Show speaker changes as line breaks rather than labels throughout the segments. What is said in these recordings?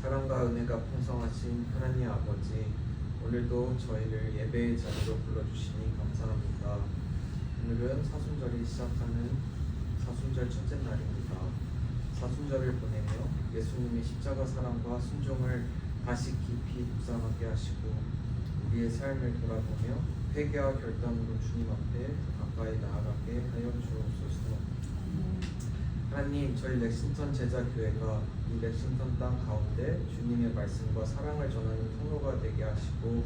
사랑과 은혜가 풍성하신 하나님 아버지, 오늘도 저희를 예배의 자리로 불러주시니 감사합니다. 오늘은 사순절이 시작하는 사순절 첫째 날입니다. 사순절을 보내며 예수님의 십자가 사랑과 순종을 다시 깊이 묵상하게 하시고 우리의 삶을 돌아보며 회개와 결단으로 주님 앞에 가까이 나아가게 하여 주옵소서. 하나님, 저희 렉싱턴 제자교회가 이 렉싱턴 땅 가운데 주님의 말씀과 사랑을 전하는 통로가 되게 하시고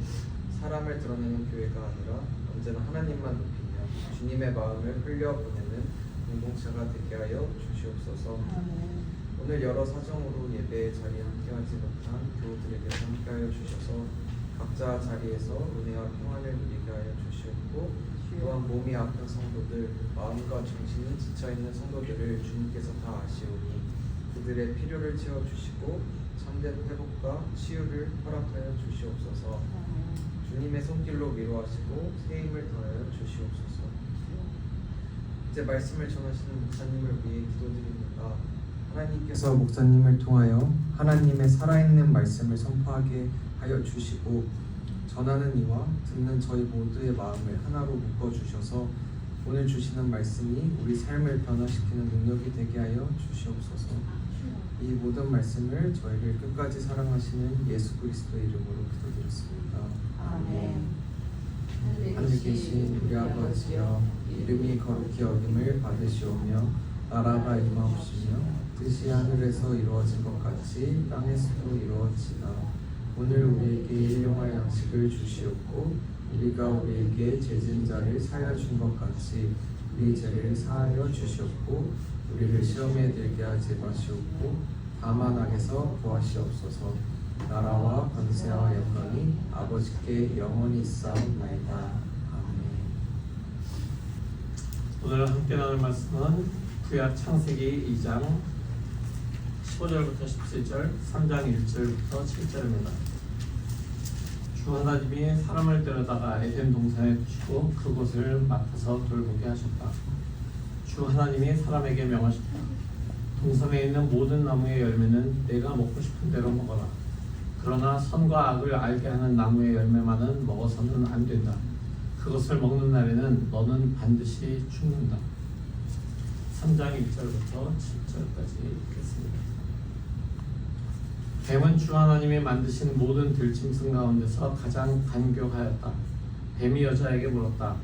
사람을 드러내는 교회가 아니라 언제나 하나님만 높이며 주님의 마음을 흘려보내는 공동체가 되게 하여 주시옵소서. 오늘 여러 사정으로 예배의 자리에 함께하지 못한 교우들에게도 함께하여 주셔서 각자 자리에서 은혜와 평안을 누리게 하여 주시옵고 또한 몸이 아픈 성도들, 마음과 정신이 지쳐있는 성도들을 주님께서 다 아시오니 그들의 필요를 채워주시고 참된 회복과 치유를 허락하여 주시옵소서. 주님의 손길로 위로하시고 새 힘을 더하여 주시옵소서. 이제 말씀을 전하시는 목사님을 위해 기도드립니다. 하나님께서 목사님을 통하여 하나님의 살아있는 말씀을 선포하게 하여 주시고 전하는 이와 듣는 저희 모두의 마음을 하나로 묶어주셔서 오늘 주시는 말씀이 우리 삶을 변화시키는 능력이 되게 하여 주시옵소서. 이 모든 말씀을 저희를 끝까지 사랑하시는 예수 그리스도의 이름으로 기도드렸습니다.
아멘.
하늘 계신 우리 아버지여, 이름이 거룩히 여김을 받으시오며 나라가 임하옵시며 뜻이 하늘에서 이루어진 것 같이 땅에서도 이루어지다. 오늘 우리에게 일용할 양식을 주시옵고 우리가 우리에게 죄진 자를 사하여 준 것 같이 우리 죄를 사하여 주시옵고 우리를 시험에 들게 하지 마시옵고 다만 악에서 구하시옵소서. 나라와 권세와 영광이 아버지께 영원히 있사옵나이다. 아멘.
오늘 함께 나눌 말씀은 구약 창세기 2장 15절부터 17절, 3장 1절부터 7절입니다. 주 하나님이 사람을 데려다가 에덴 동산에 두시고 그곳을 맡아서 돌보게 하셨다. 주 하나님이 사람에게 명하셨다. 동산에 있는 모든 나무의 열매는 내가 먹고 싶은 대로 먹어라. 그러나 선과 악을 알게 하는 나무의 열매만은 먹어서는 안 된다. 그것을 먹는 날에는 너는 반드시 죽는다. 3장 1절부터 7절까지 읽겠습니다. 뱀은 주 하나님이 만드신 모든 들짐승 가운데서 가장 간교하였다. 뱀이 여자에게 물었다.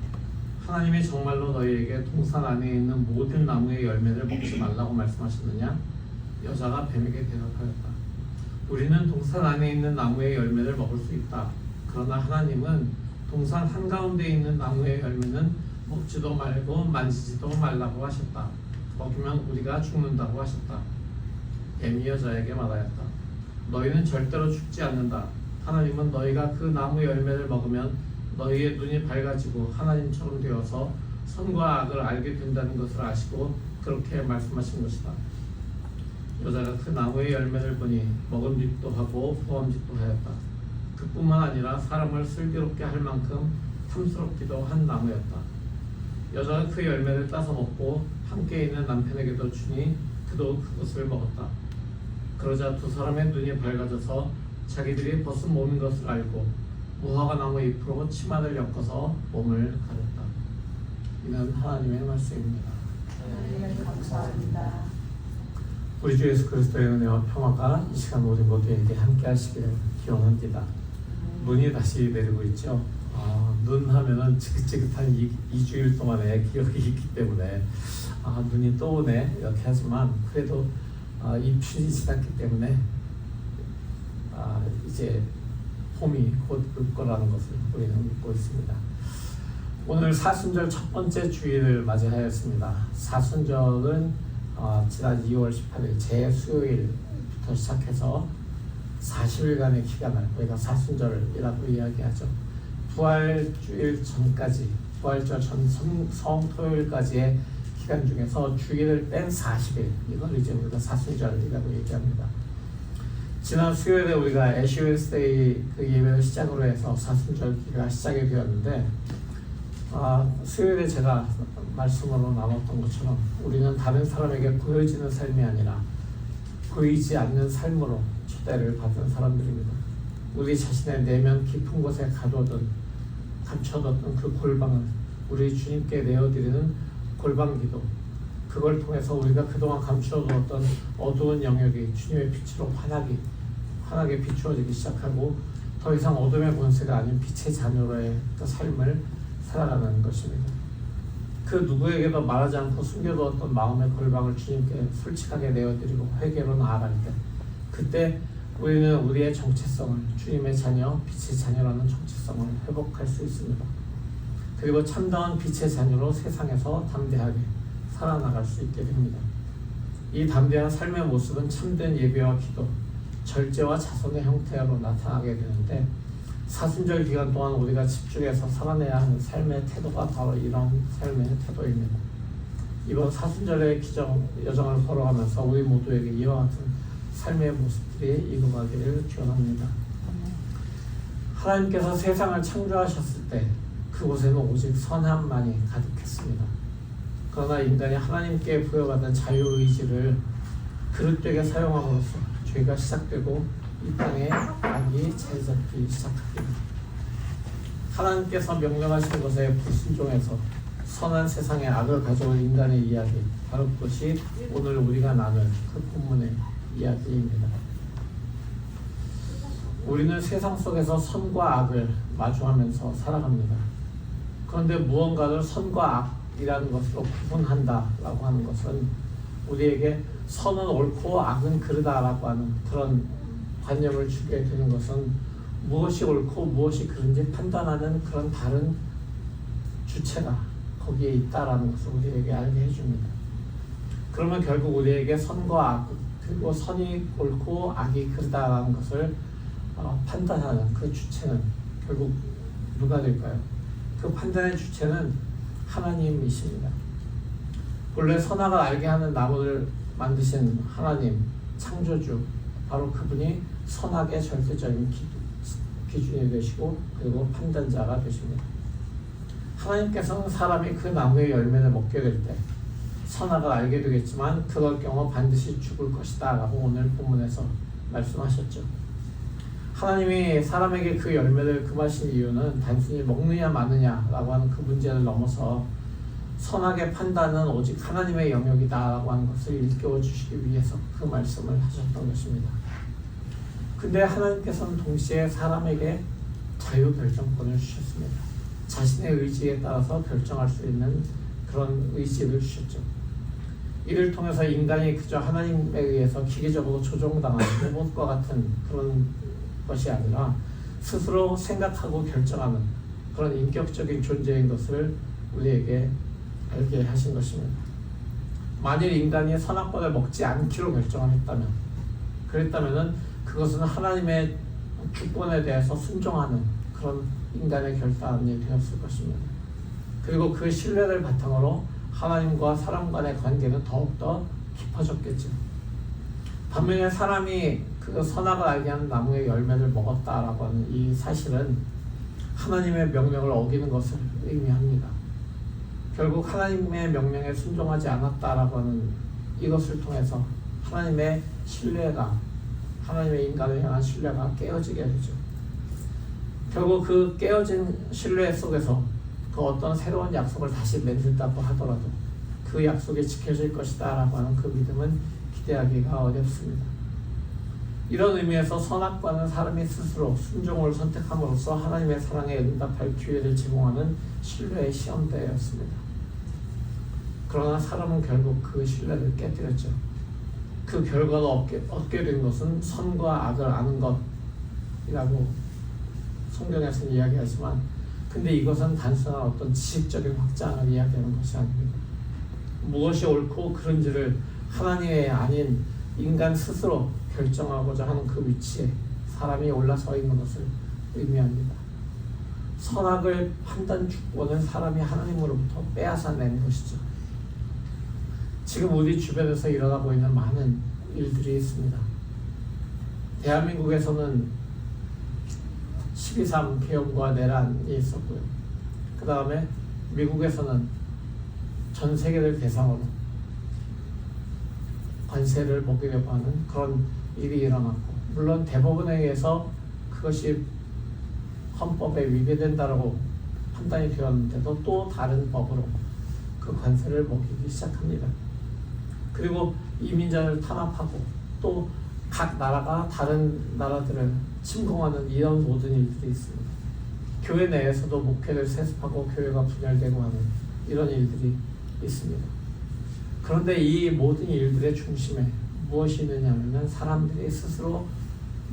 하나님이 정말로 너희에게 동산 안에 있는 모든 나무의 열매를 먹지 말라고 말씀하셨느냐? 여자가 뱀에게 대답하였다. 우리는 동산 안에 있는 나무의 열매를 먹을 수 있다. 그러나 하나님은 동산 한가운데 있는 나무의 열매는 먹지도 말고 만지지도 말라고 하셨다. 먹으면 우리가 죽는다고 하셨다. 뱀이 여자에게 말하였다. 너희는 절대로 죽지 않는다. 하나님은 너희가 그 나무 열매를 먹으면 너희의 눈이 밝아지고 하나님처럼 되어서 선과 악을 알게 된다는 것을 아시고 그렇게 말씀하신 것이다. 여자가 그 나무의 열매를 보니 먹음직도 하고 보암직도 하였다. 그뿐만 아니라 사람을 슬기롭게 할 만큼 탐스럽기도 한 나무였다. 여자가 그 열매를 따서 먹고 함께 있는 남편에게도 주니 그도 그것을 먹었다. 그러자 두 사람의 눈이 밝아져서 자기들이 벗은 몸인 것을 알고 무화과 나무 잎으로 치마를 엮어서 몸을 가렸다. 이는 하나님의 말씀입니다.
하나님 감사합니다.
우리 주 예수 그리스도의 은혜와 평화가 이 시간 우리 모두에게 함께 하시기를 기원합니다. 눈이 다시 내리고 있죠. 눈 하면은 지긋지긋한 2주일 동안의 기억이 있기 때문에 눈이 또 오네 이렇게 하지만 그래도 입춘이 지났기 때문에 이제 봄이 곧 올 거라는 것을 우리는 믿고 있습니다. 오늘 사순절 첫 번째 주일을 맞이하였습니다. 사순절은 지난 2월 18일 재수요일부터 시작해서 40일간의 기간을 우리가 사순절이라고 이야기하죠. 부활주일 전까지, 부활절 전 성토요일까지의 기간 중에서 주일을 뺀 40일, 이걸 이제 우리가 사순절이라고 얘기합니다. 지난 수요일에 우리가 애쉬 웬스데이 그 예배를 시작으로 해서 사순절기가 시작이 되었는데 수요일에 제가 말씀으로 나눴던 것처럼 우리는 다른 사람에게 보여지는 삶이 아니라 보이지 않는 삶으로 초대를 받은 사람들입니다. 우리 자신의 내면 깊은 곳에 감춰뒀던 그 골방을 우리 주님께 내어드리는 골방기도, 그걸 통해서 우리가 그동안 감추어두었던 어두운 영역이 주님의 빛으로 환하게 비추어지기 시작하고 더 이상 어둠의 권세가 아닌 빛의 자녀로의 그 삶을 살아가는 것입니다. 그 누구에게도 말하지 않고 숨겨두었던 마음의 골방을 주님께 솔직하게 내어드리고 회개로 나아갈 때, 그때 우리는 우리의 정체성을, 주님의 자녀, 빛의 자녀라는 정체성을 회복할 수 있습니다. 그리고 참다운 빛의 자녀로 세상에서 담대하게 살아나갈 수 있게 됩니다. 이 담대한 삶의 모습은 참된 예배와 기도, 절제와 자선의 형태로 나타나게 되는데, 사순절 기간 동안 우리가 집중해서 살아내야 하는 삶의 태도가 바로 이런 삶의 태도입니다. 이번 사순절의 여정을 걸어가면서 우리 모두에게 이와 같은 삶의 모습들이 이루어가기를 기원합니다. 하나님께서 세상을 창조하셨을 때 그곳에는 오직 선함만이 가득했습니다. 그러나 인간이 하나님께 부여받은 자유의지를 그릇되게 사용함으로써 죄가 시작되고 이 땅에 악이 자리잡기 시작합니다. 하나님께서 명령하신 것에 불순종해서 선한 세상에 악을 가져온 인간의 이야기, 바로 그것이 오늘 우리가 나눌 그 본문의 이야기입니다. 우리는 세상 속에서 선과 악을 마주하면서 살아갑니다. 그런데 무언가를 선과 악이라는 것으로 구분한다라고 하는 것은 우리에게 선은 옳고 악은 그르다라고 하는 그런 관념을 주게 되는 것은 무엇이 옳고 무엇이 그른지 판단하는 그런 다른 주체가 거기에 있다라는 것을 우리에게 알게 해줍니다. 그러면 결국 우리에게 선과 악, 그리고 선이 옳고 악이 그르다라는 것을 판단하는 그 주체는 결국 누가 될까요? 그 판단의 주체는 하나님이십니다. 본래 선악을 알게 하는 나무를 만드신 하나님, 창조주, 바로 그분이 선악의 절대적인 기준이 되시고 그리고 판단자가 되십니다. 하나님께서는 사람이 그 나무의 열매를 먹게 될 때 선악을 알게 되겠지만 그럴 경우 반드시 죽을 것이다 라고 오늘 본문에서 말씀하셨죠. 하나님이 사람에게 그 열매를 금하신 이유는 단순히 먹느냐 마느냐 라고 하는 그 문제를 넘어서 선악의 판단은 오직 하나님의 영역이다 라고 하는 것을 일깨워 주시기 위해서 그 말씀을 하셨던 것입니다. 근데 하나님께서는 동시에 사람에게 자유결정권을 주셨습니다. 자신의 의지에 따라서 결정할 수 있는 그런 의지를 주셨죠. 이를 통해서 인간이 그저 하나님에 의해서 기계적으로 조종당하는 로봇과 같은 그런 것이 아니라 스스로 생각하고 결정하는 그런 인격적인 존재인 것을 우리에게 알게 하신 것입니다. 만일 인간이 선악과를 먹지 않기로 그랬다면 그것은 하나님의 주권에 대해서 순종하는 그런 인간의 결단이 되었을 것입니다. 그리고 그 신뢰를 바탕으로 하나님과 사람 간의 관계는 더욱더 깊어졌겠죠. 반면에 사람이 그 선악을 알게 하는 나무의 열매를 먹었다라고 하는 이 사실은 하나님의 명령을 어기는 것을 의미합니다. 결국 하나님의 명령에 순종하지 않았다라고 하는 이것을 통해서 하나님의 인간을 향한 신뢰가 깨어지게 되죠. 결국 그 깨어진 신뢰 속에서 그 어떤 새로운 약속을 다시 맺는다고 하더라도 그 약속이 지켜질 것이다 라고 하는 그 믿음은 기대하기가 어렵습니다. 이런 의미에서 선악과는 사람이 스스로 순종을 선택함으로써 하나님의 사랑에 응답할 기회를 제공하는 신뢰의 시험대였습니다. 그러나 사람은 결국 그 신뢰를 깨뜨렸죠. 그 결과로 얻게 된 것은 선과 악을 아는 것이라고 성경에서는 이야기하지만, 근데 이것은 단순한 어떤 지식적인 확장을 이야기하는 것이 아닙니다. 무엇이 옳고 그른지를 하나님의 아닌 인간 스스로 결정하고자 하는 그 위치에 사람이 올라서 있는 것을 의미합니다. 선악을 판단 주권은 사람이 하나님으로부터 빼앗아낸 것이죠. 지금 우리 주변에서 일어나고 있는 많은 일들이 있습니다. 대한민국에서는 12.3 계엄과 내란이 있었고요. 그 다음에 미국에서는 전 세계를 대상으로 관세를 먹이려고 하는 그런 일이 일어났고, 물론 대법원에 의해서 그것이 헌법에 위배된다라고 판단이 되었는데도 또 다른 법으로 그 관세를 먹이기 시작합니다. 그리고 이민자를 탄압하고 또 각 나라가 다른 나라들을 침공하는 이런 모든 일들이 있습니다. 교회 내에서도 목회를 세습하고 교회가 분열되고 하는 이런 일들이 있습니다. 그런데 이 모든 일들의 중심에 무엇이 있느냐면 사람들이 스스로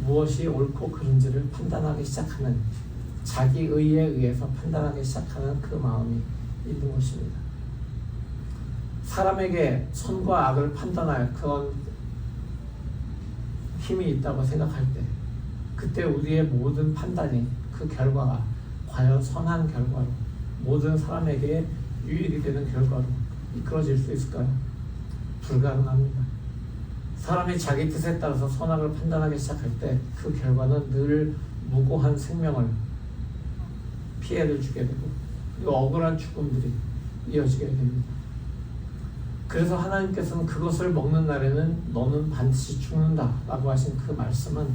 무엇이 옳고 그른지를 판단하기 시작하는, 자기 의에 의해서 판단하기 시작하는 그 마음이 있는 것입니다. 사람에게 선과 악을 판단할 그런 힘이 있다고 생각할 때, 그때 우리의 모든 판단이 그 결과가 과연 선한 결과로, 모든 사람에게 유익이 되는 결과로 이끌어질 수 있을까요? 불가능합니다. 사람이 자기 뜻에 따라서 선악을 판단하기 시작할 때 그 결과는 늘 무고한 생명을 피해를 주게 되고 그리고 억울한 죽음들이 이어지게 됩니다. 그래서 하나님께서는 그것을 먹는 날에는 너는 반드시 죽는다 라고 하신 그 말씀은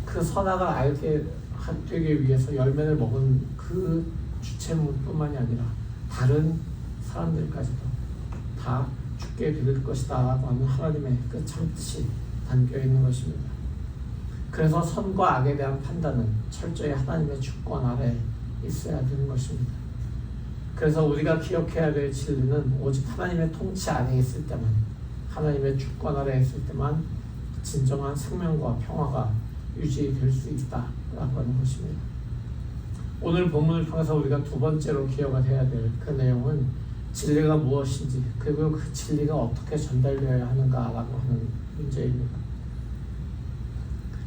그 선악을 알게 되기 위해서 열매를 먹은 그 주체문뿐만이 아니라 다른 사람들까지도 다 죽게 될 것이다 라고 하는 하나님의 그 참뜻이 담겨 있는 것입니다. 그래서 선과 악에 대한 판단은 철저히 하나님의 주권 아래 있어야 되는 것입니다. 그래서 우리가 기억해야 될 진리는 오직 하나님의 통치 안에 있을 때만, 하나님의 주권 아래 있을 때만 진정한 생명과 평화가 유지될 수 있다라고 하는 것입니다. 오늘 본문을 통해서 우리가 두 번째로 기억을 해야 될 그 내용은 진리가 무엇인지, 그리고 그 진리가 어떻게 전달되어야 하는가라고 하는 문제입니다.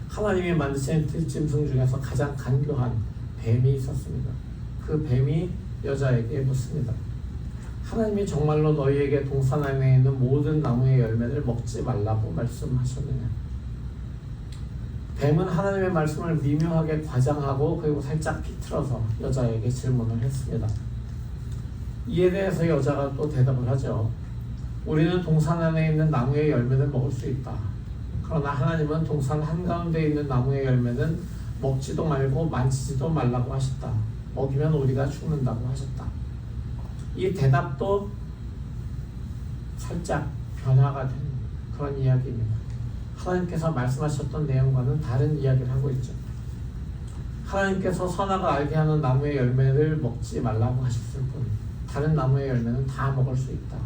하나님이 만드신 들짐승 중에서 가장 간교한 뱀이 있었습니다. 그 뱀이 여자에게 묻습니다. 하나님이 정말로 너희에게 동산 안에 있는 모든 나무의 열매를 먹지 말라고 말씀하셨느냐? 뱀은 하나님의 말씀을 미묘하게 과장하고 그리고 살짝 비틀어서 여자에게 질문을 했습니다. 이에 대해서 여자가 또 대답을 하죠. 우리는 동산 안에 있는 나무의 열매를 먹을 수 있다. 그러나 하나님은 동산 한가운데 있는 나무의 열매는 먹지도 말고 만지지도 말라고 하셨다. 먹이면 우리가 죽는다고 하셨다. 이 대답도 살짝 변화가 된 그런 이야기입니다. 하나님께서 말씀하셨던 내용과는 다른 이야기를 하고 있죠. 하나님께서 선악을 알게 하는 나무의 열매를 먹지 말라고 하셨을 뿐 다른 나무의 열매는 다 먹을 수 있다.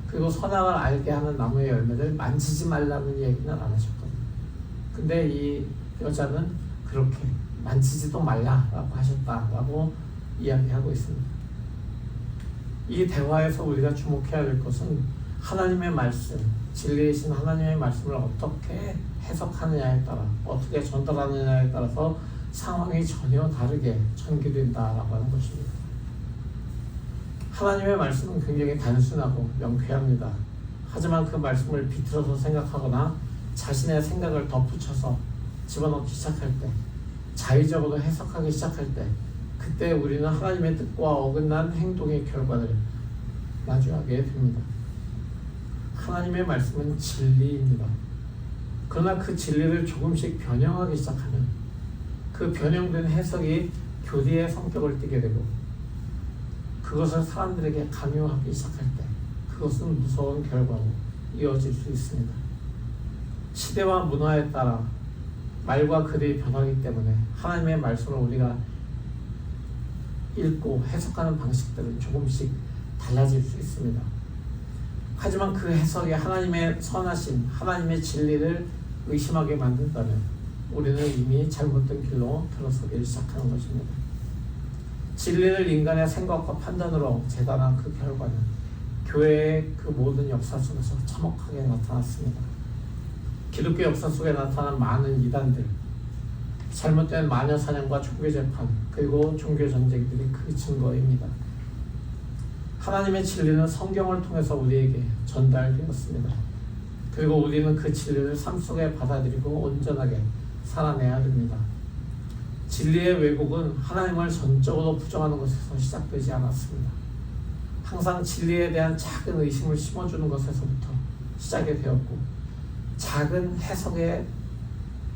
그리고 선악을 알게 하는 나무의 열매를 만지지 말라는 얘기는 안 하셨거든요. 근데 이 여자는 그렇게 만지지도 말라라고 하셨다라고 이야기하고 있습니다. 이 대화에서 우리가 주목해야 될 것은 하나님의 말씀, 진리이신 하나님의 말씀을 어떻게 해석하느냐에 따라, 어떻게 전달하느냐에 따라서 상황이 전혀 다르게 전개된다라고 하는 것입니다. 하나님의 말씀은 굉장히 단순하고 명쾌합니다. 하지만 그 말씀을 비틀어서 생각하거나 자신의 생각을 덧붙여서 집어넣기 시작할 때, 자의적으로 해석하기 시작할 때, 그때 우리는 하나님의 뜻과 어긋난 행동의 결과를 마주하게 됩니다. 하나님의 말씀은 진리입니다. 그러나 그 진리를 조금씩 변형하기 시작하면 그 변형된 해석이 교리의 성격을 띠게 되고 그것을 사람들에게 강요하기 시작할 때 그것은 무서운 결과로 이어질 수 있습니다. 시대와 문화에 따라 말과 글이 변하기 때문에 하나님의 말씀을 우리가 읽고 해석하는 방식들은 조금씩 달라질 수 있습니다. 하지만 그 해석이 하나님의 선하신 하나님의 진리를 의심하게 만든다면 우리는 이미 잘못된 길로 들어서기 시작하는 것입니다. 진리를 인간의 생각과 판단으로 재단한 그 결과는 교회의 그 모든 역사 속에서 참혹하게 나타났습니다. 기독교 역사 속에 나타난 많은 이단들, 잘못된 마녀 사냥과 종교 재판, 그리고 종교 전쟁들이 그 증거입니다. 하나님의 진리는 성경을 통해서 우리에게 전달되었습니다. 그리고 우리는 그 진리를 삶 속에 받아들이고 온전하게 살아내야 됩니다. 진리의 왜곡은 하나님을 전적으로 부정하는 것에서 시작되지 않았습니다. 항상 진리에 대한 작은 의심을 심어주는 것에서부터 시작이 되었고 작은 해석의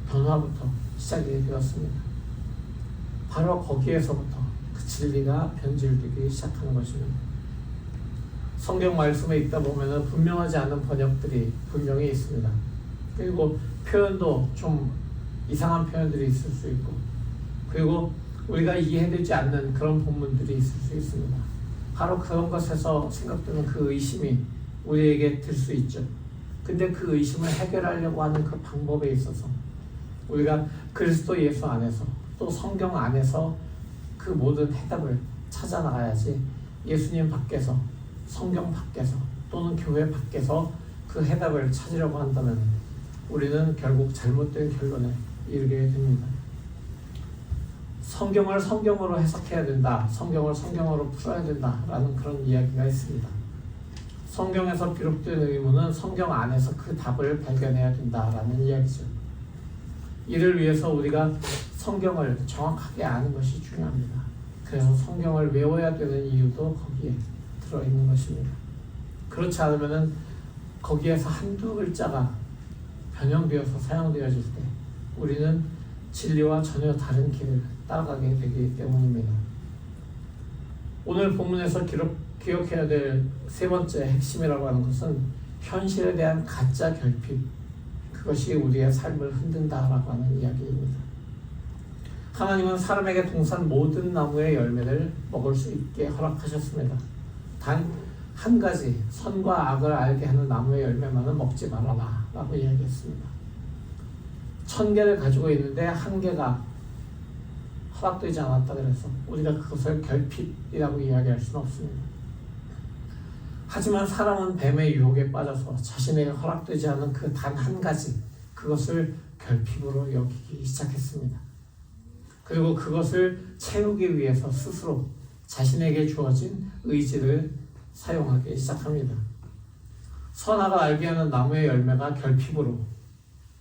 변화부터 시작이 되었습니다. 바로 거기에서부터 그 진리가 변질되기 시작하는 것입니다. 성경 말씀에 있다 보면 분명하지 않은 번역들이 분명히 있습니다. 그리고 표현도 좀 이상한 표현들이 있을 수 있고, 그리고 우리가 이해되지 않는 그런 본문들이 있을 수 있습니다. 바로 그런 것에서 생각되는 그 의심이 우리에게 들 수 있죠. 근데 그 의심을 해결하려고 하는 그 방법에 있어서 우리가 그리스도 예수 안에서 또 성경 안에서 그 모든 해답을 찾아 나가야지, 예수님 밖에서, 성경 밖에서 또는 교회 밖에서 그 해답을 찾으려고 한다면 우리는 결국 잘못된 결론에 이르게 됩니다. 성경을 성경으로 해석해야 된다, 성경을 성경으로 풀어야 된다라는 그런 이야기가 있습니다. 성경에서 기록된 의문은 성경 안에서 그 답을 발견해야 된다라는 이야기죠. 이를 위해서 우리가 성경을 정확하게 아는 것이 중요합니다. 그래서 성경을 외워야 되는 이유도 거기에 들어있는 것입니다. 그렇지 않으면 거기에서 한두 글자가 변형되어서 사용되어질 때 우리는 진리와 전혀 다른 길을 따라가게 되기 때문입니다. 오늘 본문에서 기억해야 될 세 번째 핵심이라고 하는 것은 현실에 대한 가짜 결핍, 그것이 우리의 삶을 흔든다라고 하는 이야기입니다. 하나님은 사람에게 동산 모든 나무의 열매를 먹을 수 있게 허락하셨습니다. 단 한 가지, 선과 악을 알게 하는 나무의 열매만은 먹지 말아라 라고 이야기했습니다. 1000개를 가지고 있는데 한 개가 허락되지 않았다 그래서 우리가 그것을 결핍이라고 이야기할 수는 없습니다. 하지만 사람은 뱀의 유혹에 빠져서 자신에게 허락되지 않은 그 단 한 가지, 그것을 결핍으로 여기기 시작했습니다. 그리고 그것을 채우기 위해서 스스로 자신에게 주어진 의지를 사용하기 시작합니다. 선악을 알게 하는 나무의 열매가 결핍으로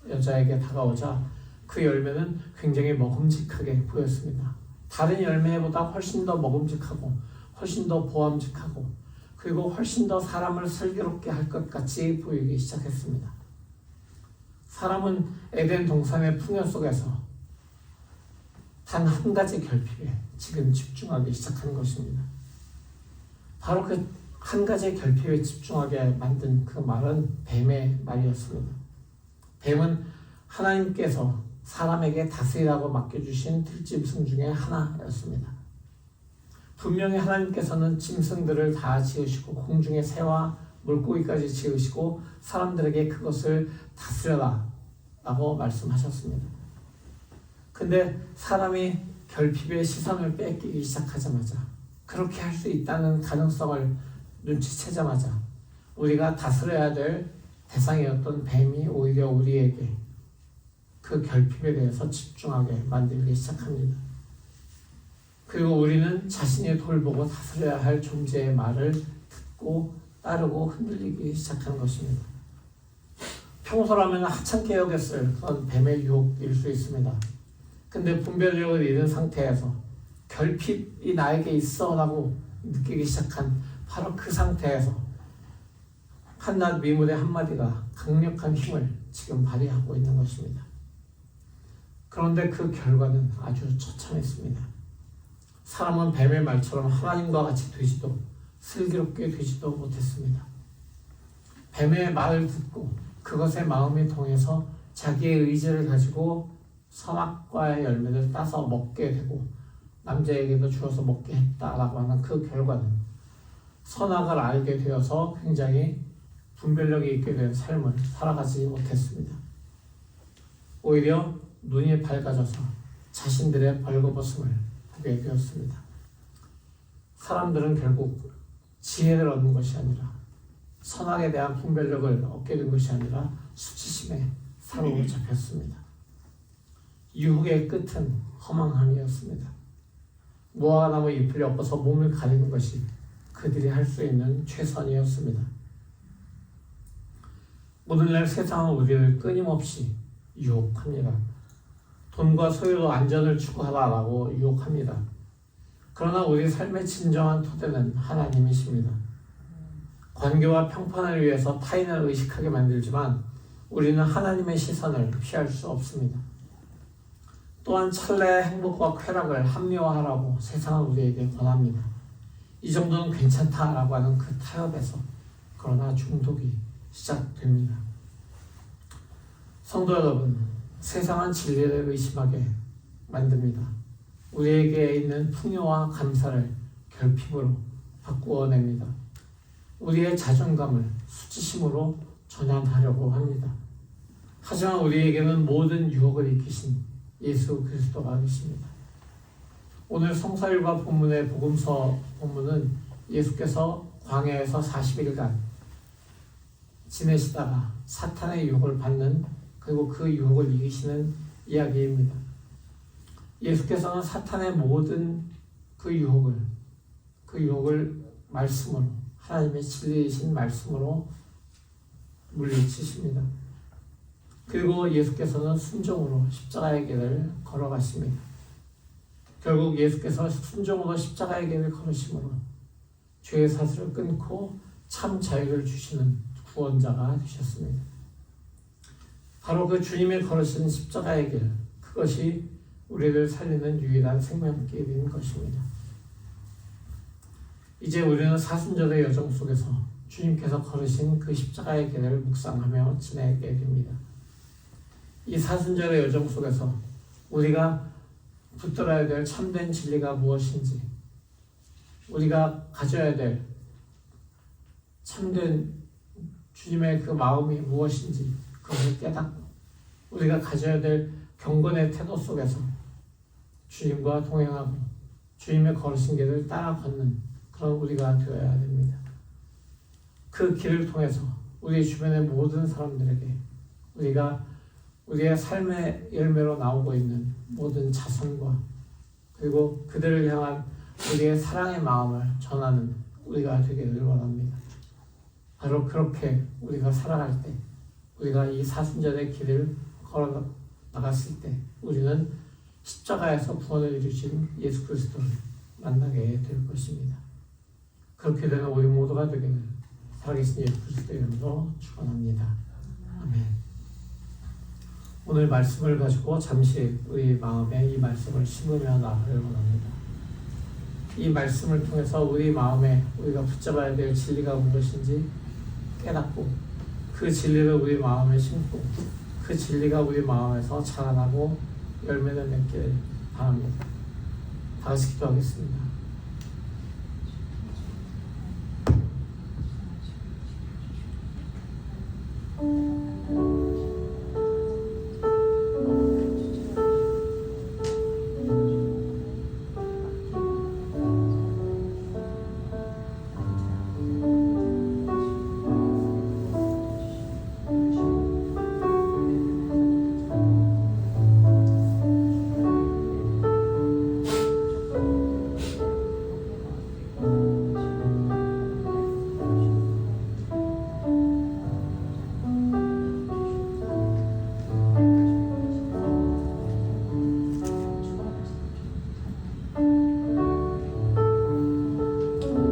여자에게 다가오자 그 열매는 굉장히 먹음직하게 보였습니다. 다른 열매보다 훨씬 더 먹음직하고 훨씬 더 보암직하고 그리고 훨씬 더 사람을 슬기롭게 할 것 같이 보이기 시작했습니다. 사람은 에덴 동산의 풍요 속에서 단 한 가지 결핍에 지금 집중하기 시작하는 것입니다. 바로 그 한 가지 결핍에 집중하게 만든 그 말은 뱀의 말이었습니다. 뱀은 하나님께서 사람에게 다스리라고 맡겨주신 들짐승 중에 하나였습니다. 분명히 하나님께서는 짐승들을 다 지으시고 공중의 새와 물고기까지 지으시고 사람들에게 그것을 다스려라 라고 말씀하셨습니다. 근데 사람이 결핍의 시선을 뺏기기 시작하자마자, 그렇게 할 수 있다는 가능성을 눈치채자마자 우리가 다스려야 될 대상이었던 뱀이 오히려 우리에게 그 결핍에 대해서 집중하게 만들기 시작합니다. 그리고 우리는 자신이 돌보고 다스려야 할 존재의 말을 듣고 따르고 흔들리기 시작하는 것입니다. 평소라면 하찮게 여겼을 그런 뱀의 유혹일 수 있습니다. 근데 분별력을 잃은 상태에서 결핍이 나에게 있어 라고 느끼기 시작한 바로 그 상태에서 한낱 미물의 한마디가 강력한 힘을 지금 발휘하고 있는 것입니다. 그런데 그 결과는 아주 처참했습니다. 사람은 뱀의 말처럼 하나님과 같이 되지도 슬기롭게 되지도 못했습니다. 뱀의 말을 듣고 그것에 마음이 동해서 자기의 의지를 가지고 선악과의 열매를 따서 먹게 되고 남자에게도 주어서 먹게 했다라고 하는 그 결과는 선악을 알게 되어서 굉장히 분별력이 있게 된 삶을 살아가지 못했습니다. 오히려 눈이 밝아져서 자신들의 벌거벗음을 보게 되었습니다. 사람들은 결국 지혜를 얻는 것이 아니라 선악에 대한 분별력을 얻게 된 것이 아니라 수치심에 사로잡혔습니다. 유혹의 끝은 허망함이었습니다. 무화과나무 잎을 엮어서 몸을 가리는 것이 그들이 할 수 있는 최선이었습니다. 오늘날 세상은 우리를 끊임없이 유혹합니다. 돈과 소유로 안전을 추구하라고 유혹합니다. 그러나 우리 삶의 진정한 토대는 하나님이십니다. 관계와 평판을 위해서 타인을 의식하게 만들지만 우리는 하나님의 시선을 피할 수 없습니다. 또한 찰나의 행복과 쾌락을 합리화하라고 세상은 우리에게 권합니다. 이 정도는 괜찮다라고 하는 그 타협에서 그러나 중독이 시작됩니다. 성도 여러분, 세상은 진리를 의심하게 만듭니다. 우리에게 있는 풍요와 감사를 결핍으로 바꾸어냅니다. 우리의 자존감을 수치심으로 전환하려고 합니다. 하지만 우리에게는 모든 유혹을 이기신 예수 그리스도가 계십니다. 오늘 성사일과 본문의 복음서 본문은 예수께서 광야에서 40일간 지내시다가 사탄의 유혹을 받는, 그리고 그 유혹을 이기시는 이야기입니다. 예수께서는 사탄의 모든 그 유혹을 말씀으로, 하나님의 진리이신 말씀으로 물리치십니다. 그리고 예수께서는 순종으로 십자가의 길을 걸어가십니다. 결국 예수께서 순종으로 십자가의 길을 걸으심으로 죄의 사슬을 끊고 참 자유를 주시는 구원자가 되셨습니다. 바로 그 주님의 걸으신 십자가의 길, 그것이 우리를 살리는 유일한 생명길인 것입니다. 이제 우리는 사순절의 여정 속에서 주님께서 걸으신 그 십자가의 길을 묵상하며 지내게 됩니다. 이 사순절의 여정 속에서 우리가 붙들어야 될 참된 진리가 무엇인지, 우리가 가져야 될 참된 주님의 그 마음이 무엇인지 그것을 깨닫고, 우리가 가져야 될 경건의 태도 속에서 주님과 동행하고 주님의 걸으신 길을 따라 걷는 그런 우리가 되어야 됩니다. 그 길을 통해서 우리 주변의 모든 사람들에게 우리가 우리의 삶의 열매로 나오고 있는 모든 자선과, 그리고 그들을 향한 우리의 사랑의 마음을 전하는 우리가 되기를 원합니다. 바로 그렇게 우리가 살아갈 때, 우리가 이 사순절의 길을 걸어 나갔을 때 우리는 십자가에서 구원을 이루신 예수 그리스도를 만나게 될 것입니다. 그렇게 되는 우리 모두가 되기를 살아계신 예수 그리스도 이름으로 축원합니다. 아멘. 오늘 말씀을 가지고 잠시 우리 마음에 이 말씀을 심으며 나아가길 원합니다. 이 말씀을 통해서 우리 마음에 우리가 붙잡아야 될 진리가 무엇인지 깨닫고, 그 진리를 우리 마음에 심고 그 진리가 우리 마음에서 자라나고 열매를 맺기를 바랍니다. 다 같이 기도하겠습니다.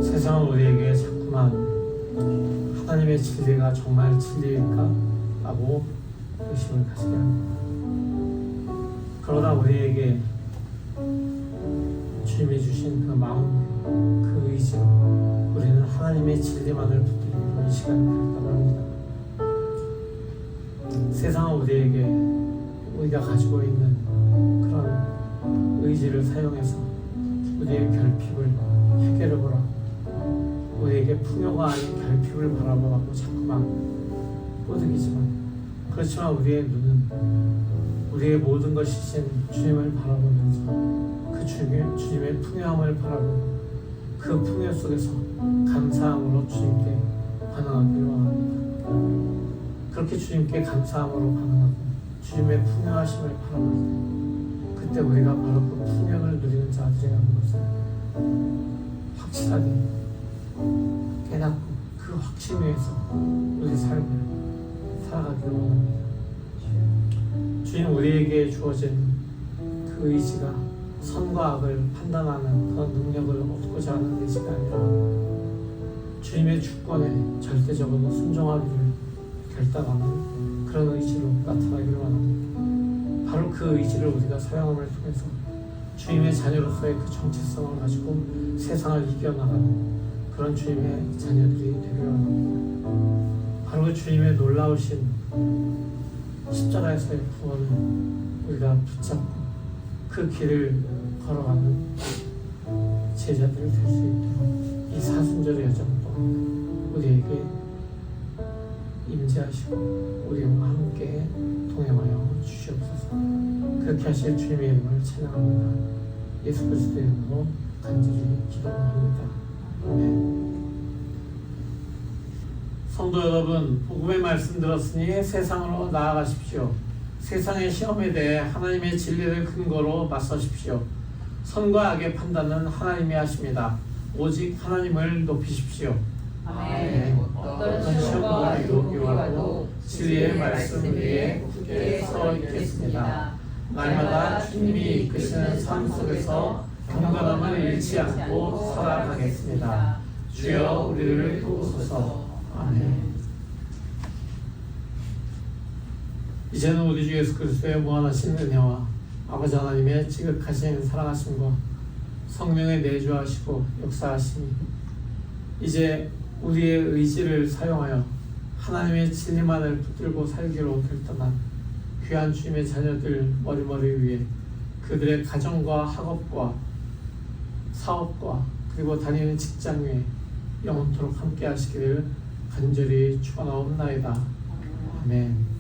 세상은 우리에게 자꾸만 하나님의 진리가 정말 진리일까? 라고 의심을 가지게 합니다. 그러나 우리에게 주님이 주신 그 마음, 그 의지로 우리는 하나님의 진리만을 붙들기로 이 시간을 갖다고 합니다. 세상은 우리에게 우리가 가지고 있는 그런 의지를 사용해서 우리의 결핍을 해결해 보라, 우리에게 풍요가 아닌 결핍을 바라보라고 자꾸만 꼬드기지만, 그렇지만 우리의 눈은 우리의 모든 것이신 주님을 바라보면서 그 주님의 풍요함을 바라보고 그 풍요 속에서 감사함으로 주님께 반응하기를 원합니다. 그렇게 주님께 감사함으로 반응하고 주님의 풍요하심을 바라볼 때, 그때 우리가 바로 그 풍요를 누리는 자들이라는 것을 확실하게 깨닫고 그 확신 위에서 우리 삶을 살아가기를 원합니다. 주님, 우리에게 주어진 그 의지가 선과 악을 판단하는 그런 능력을 얻고자 하는 의지가 아니라 주님의 주권에 절대적으로 순종하기를 결단하는 그런 의지로 나타나기를 원합니다. 바로 그 의지를 우리가 사용함을 통해서 주님의 자녀로서의 그 정체성을 가지고 세상을 이겨나가는 그런 주님의 자녀들이 되기를 원합니다. 바로 그 주님의 놀라우신 십자가에서의 구원을 우리가 붙잡고 그 길을 걸어가는 제자들이 될 수 있도록 이 사순절의 여정 동안 우리에게 임재하시고 우리와 함께 동행하여 주시옵소서. 그렇게 하실 주님의 이름을 찬양합니다. 예수 그리스도의 이름으로 간절히 기도합니다. 아멘. 성도 여러분, 복음의 말씀 들었으니 세상으로 나아가십시오. 세상의 시험에 대해 하나님의 진리를 근거로 맞서십시오. 선과 악의 판단은 하나님이 하십니다. 오직 하나님을 높이십시오.
아멘.
어떤 시험과 유혹이 와도 진리의 말씀 위에 굳게 서 있겠습니다. 날마다 주님이 이끄시는 삶 속에서 경건함을 잃지 않고 살아가겠습니다. 주여 우리를 도우소서. 아멘. 이제는 우리 주 예수 그리스도의 무한하신 은혜와 아버지 하나님의 지극하신 사랑하심과 성령의 내주하시고 역사하심이 이제 우리의 의지를 사용하여 하나님의 진리만을 붙들고 살기로 결단한 귀한 주님의 자녀들 머리머리 위에 그들의 가정과 학업과 사업과 그리고 다니는 직장 위에 영원토록 함께 하시기를 간절히 축원하옵나이다. 아멘.